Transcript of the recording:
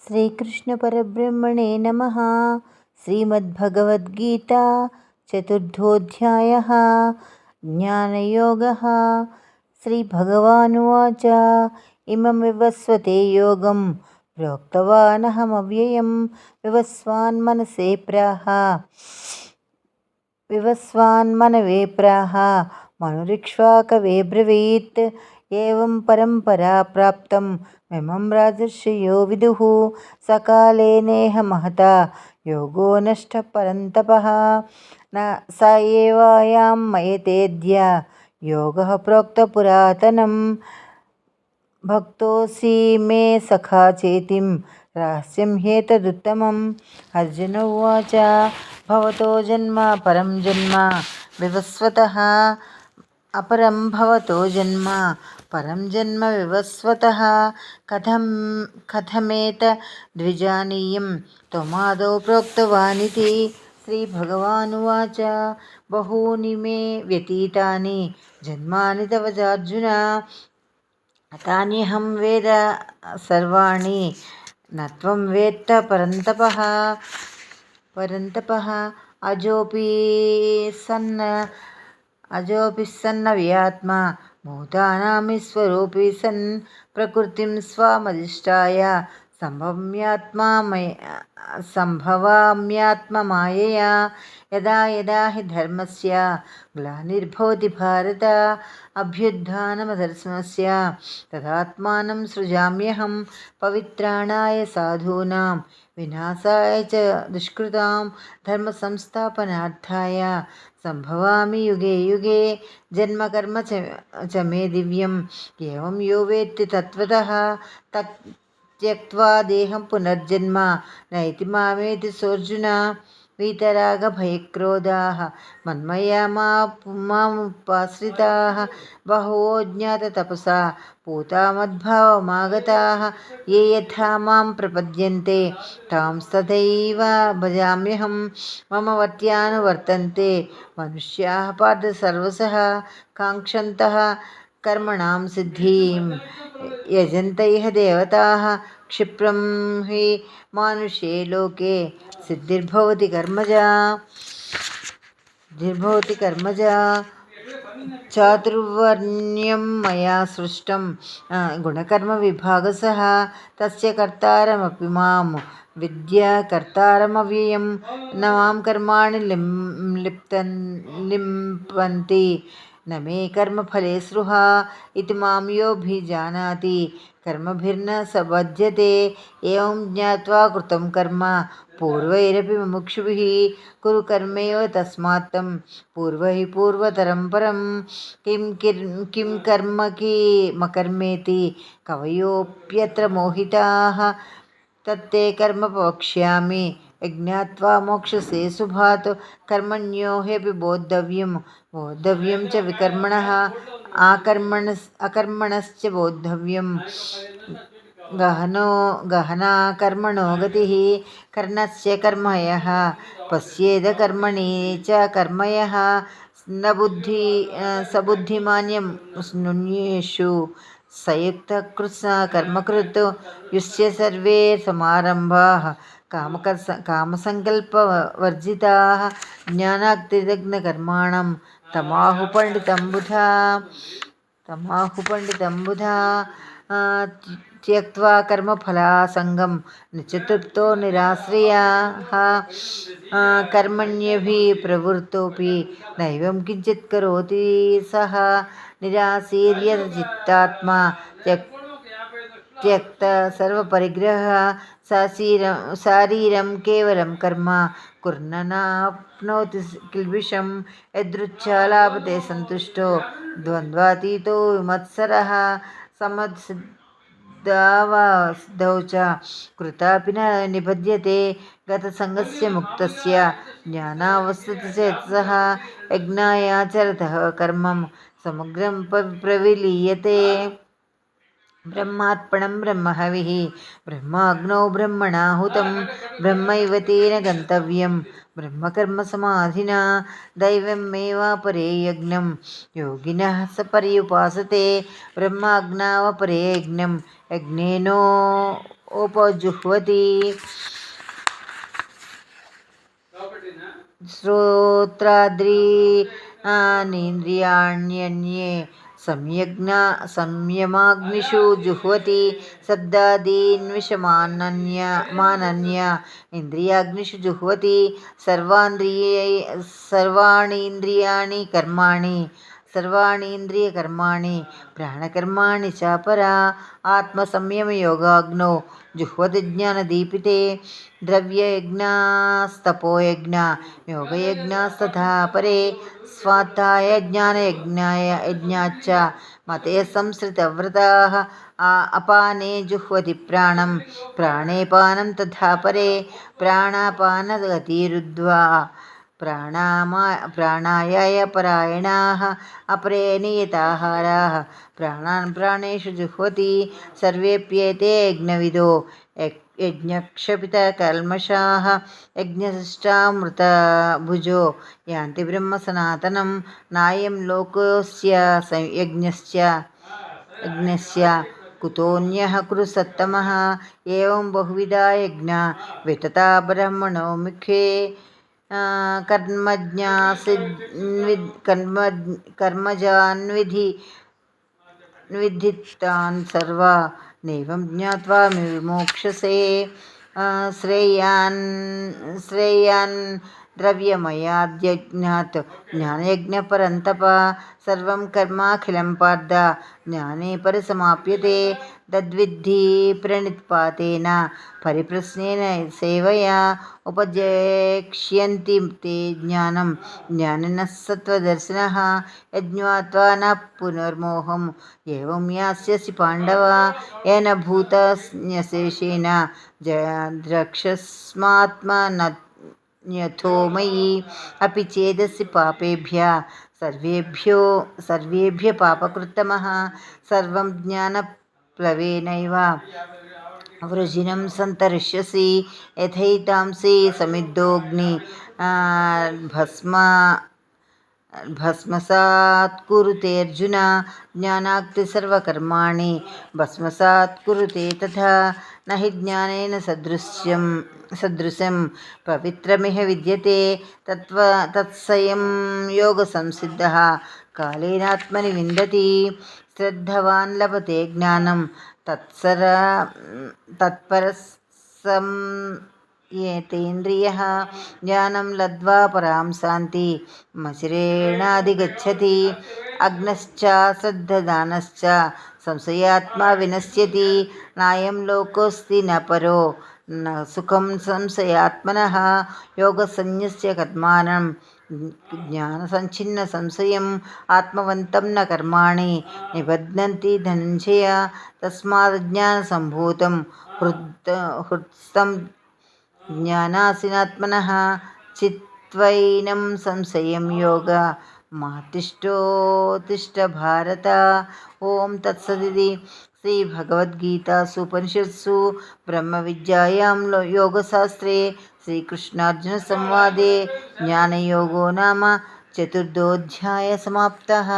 శ్రీకృష్ణ పరబ్రహ్మణే నమః. శ్రీమద్భగవద్గీత చతుర్థోధ్యాయః. జ్ఞానయోగః. శ్రీభగవానువాచ ఇమం వివస్వతే యోగం ప్రోక్తవానహమవ్యయం వివస్వాన్మనవే ప్రాహ మనురిక్ష్వాకవే బ్రవీత్. ఏవం పరంపరా ప్రాప్తం మిమం రాజర్షయో విదుః. సకాలే నేహ మహతా యోగో నష్టః పరంతపః. స ఏవాయాం మయతేద్య యోగః ప్రోక్త పురాతనం. భక్తోऽసి మే సఖా చేతిం రహస్యం హ్యేతదుత్తమం. అర్జున ఉవాచ భవతో జన్మ పరం జన్మ వివస్వతః. అపరం భవతో జన్మ పరం జన్మ వివస్వతః. కథమేతద్విజానీయం త్వమాదౌ ప్రోక్తవానితి. శ్రీభగవానువాచ బహూని మే వ్యతీతాని జన్మాని తవ చార్జున. తాన్యహం వేద సర్వాణి నత్వం వేత్త పరంతపః. అజోపి సన్నవ్యాత్మా భూతానామీశ్వరోऽపి సన్. ప్రకృతిం స్వామధిష్టాయ సంభవామ్యాత్మమాయయా. యదా యదా హి ధర్మస్య గ్లానిర్భవతి భారత అభ్యుత్థానమధర్మస్య తదాత్మానం సృజామ్యహం. పవిత్రాణాయ సాధూనాం వినాశాయ చ దుష్కృతాం ధర్మ సంస్థాపనార్థాయ సంభవామి యుగే యుగే. జన్మ కర్మ చ మే దివ్యం ఏవం యో వేత్తి తత్వతః. త్యక్త్వా దేహం పునర్జన్మ నైతి మామేతి సోర్జున. వీతరాగ భయక్రోధాః మన్మయా మాముపాశ్రితాః. బహవో జ్ఞాతతపసా పూతా మద్భావమాగతాః. ఏ యథా మాం ప్రపద్యంతే తాంస్తథైవ భజామ్యహం. మమ వర్త్యానువర్తంతే మనుష్యాః పార్థ సర్వశః. కాంక్షन्तః కర్మణాం సిద్ధిం యజంత ఇహ దేవతాః. క్షిప్రం హి మానుషే లోకే సిద్ధిర్భవతి కర్మజా. చాతుర్వర్ణ్యం మయా సృష్టం గుణకర్మ విభాగశః. తస్య కర్తారమపి మాం విద్య కర్తారమవ్యయం. న మాం కర్మాణి లింపంతి న మే కర్మఫలే స్పృహా. ఇతి మాం యోऽభిజానాతి కర్మభిర్న స బధ్యతే. ఏవం జ్ఞాత్వా కృతం కర్మ పూర్వైరపి ముముక్షుభిః కురు కర్మైవ తస్మాత్తం పూర్వైః పూర్వతరం పరం. కిం కర్మ కిమకర్మేతి కవయోऽప్యత్ర మోహితాః. తత్తే కర్మ వక్ష్యామి యజ్ఞాత్వా మోక్షసే శుభాత్. కర్మణ్యో హ్యపి బోద్ధవ్యం చ వికర్మణః. అకర్మణశ్చ బోద్ధవ్యం గహనా కర్మణో గతిః. కర్ణస్య కర్మయః పశ్యేద కర్మణి చ కర్మయః. సబుద్ధిమాన్యమన్యేషు సయుక్తః కర్మకృత్. యుస్య సర్వే సమారంభాః కామసంకల్పవర్జితాః. జ్ఞానాగ్నిదగ్ధకర్మాణం తమాహు పండితం బుధా. త్యక్త్వా కర్మఫలాసంగం నిత్యతృప్తో నిరాశ్రయः. కర్మణ్యభిప్రవృత్తోపి నైవం కించిత్ కరోతి సః. నిరాశీర్యతచిత్తాత్మా త్యక్త సర్వపరిగ్రహः. శారీరం కేవలం కర్మ కుర్వన్నాప్నోతి కిల్బిషం. యదృచ్ఛా లాభతే సంతుష్టో ద్వంద్వాతీతో విమత్సరः. సమసిద్ధావసిద్ధౌ చ కృతాపి న నిబధ్యతే. గతసంగస్య ముక్తస్య జ్ఞానావస్థితచేతసः. యజ్ఞాయాచరతః కర్మం సమగ్రం ప్రవిలీయతే. బ్రహ్మార్పణం బ్రహ్మహవిః బ్రహ్మాగ్నౌ బ్రహ్మణాహుతం. బ్రహ్మైవ తేన గంతవ్యం బ్రహ్మకర్మసమాధినా. దైవమేవాపరే యజ్ఞం యోగినః స పర్యుపాసతే. బ్రహ్మాజ్ఞావపరే యజ్ఞం యజ్ఞేనో उपजुह्वति श्रोत्राद्रीन्द्रियाण्यन्ये संयमाग्निषु जुह्वति शब्दादीन् विषमानन्य इन्द्रियाग्निषु जुह्वति सर्वाणीन्द्रियकर्माणि प्राणकर्माणि च परा आत्मसंयमयोगाग्नौ जुह्वति ज्ञानदीपिते द्रव्ययज्ञास्तपोयज्ञ योगयज्ञास्तथा परे स्वाध्यायज्ञानयज्ञाश्च मते संसृतव्रताः अपाने जुह्वति प्राणं प्राणे पानं तथा परे प्राणापानगतिरुद्ध्वा प्राणायाय परायणाः अपरे नियताहाराः प्राणान् प्राणेषु जुह्वति सर्वेऽप्येते यज्ञविदो यज्ञक्षपितकल्मषाः यज्ञशिष्टामृतभुजो यान्ति ब्रह्मसनातनं नायं लोकोऽस्य यज्ञस्य कुतोऽन्यः कुरु सत्तमः एवं बहुविधा यज्ञा वितता ब्रह्मणो मुखे कर्मजान्विधितान् सर्वा नैवं ज्ञात्वा विमोक्षसे श्रेयान् द्रव्यमयाद्यज्ञात् ज्ञानयज्ञपरन्तप सर्वं कर्माखिलं पार्थ ज्ञाने परिसमाप्यते तद्विद्धि प्रणित्पातेन परिप्रश्नेन सेवया उपजेक्ष्यन्ति ते ज्ञानं ज्ञानिनः सत्त्वदर्शिनः यज्ञात्वा न पुनर्मोहम् एवं यास्यसि पाण्डव येन भूतन्यशेषेण द्रक्ष्यस्मात्मन्यथो मयि अपि चेदसि पापेभ्यः सर्वेभ्यः पापकृत्तमः सर्वं ज्ञानप्लवेनैव वृजिनं सन्तरिष्यसि यथैतांसि समिद्धोऽग्नि भस्मसात् कुरुतेऽर्जुन ज्ञानाग्निः सर्वकर्माणि भस्मसात् कुरुते तथा न हि ज्ञानेन सदृशं पवित्रमिह विद्यते तत्संयं योगसंसिद्धः कालेनात्मनि विन्दति श्रद्धवान् लभते ज्ञानं तत्परस्संयतेन्द्रियः ज्ञानं लब्ध्वा परां शान्तिमचिरेणाधिगच्छति अग्नश्च श्रद्धदानश्च संशयात्मा विनश्यति नायं लोकोऽस्ति न परो न सुखं संशयात्मनः योगसंन्यस्य कर्माणं ज्ञानसञ्छिन्न संशयम् आत्मवन्तं न कर्माणि निबध्नन्ति धनञ्जय तस्माज्ज्ञानसम्भूतं हृत्स्थं ज्ञानासीनात्मनः चित्त्वैनं संशयं योग मातिष्ठोत्तिष्ठ भारत ओं तत्सदिति श्रीभगवद्गीतासूपनिषत्सु ब्रह्मविद्यायां योगशास्त्रे श्रीकृष्णार्जुनसंवादे ज्ञानयोगो नाम चतुर्थोऽध्यायः समाप्तः।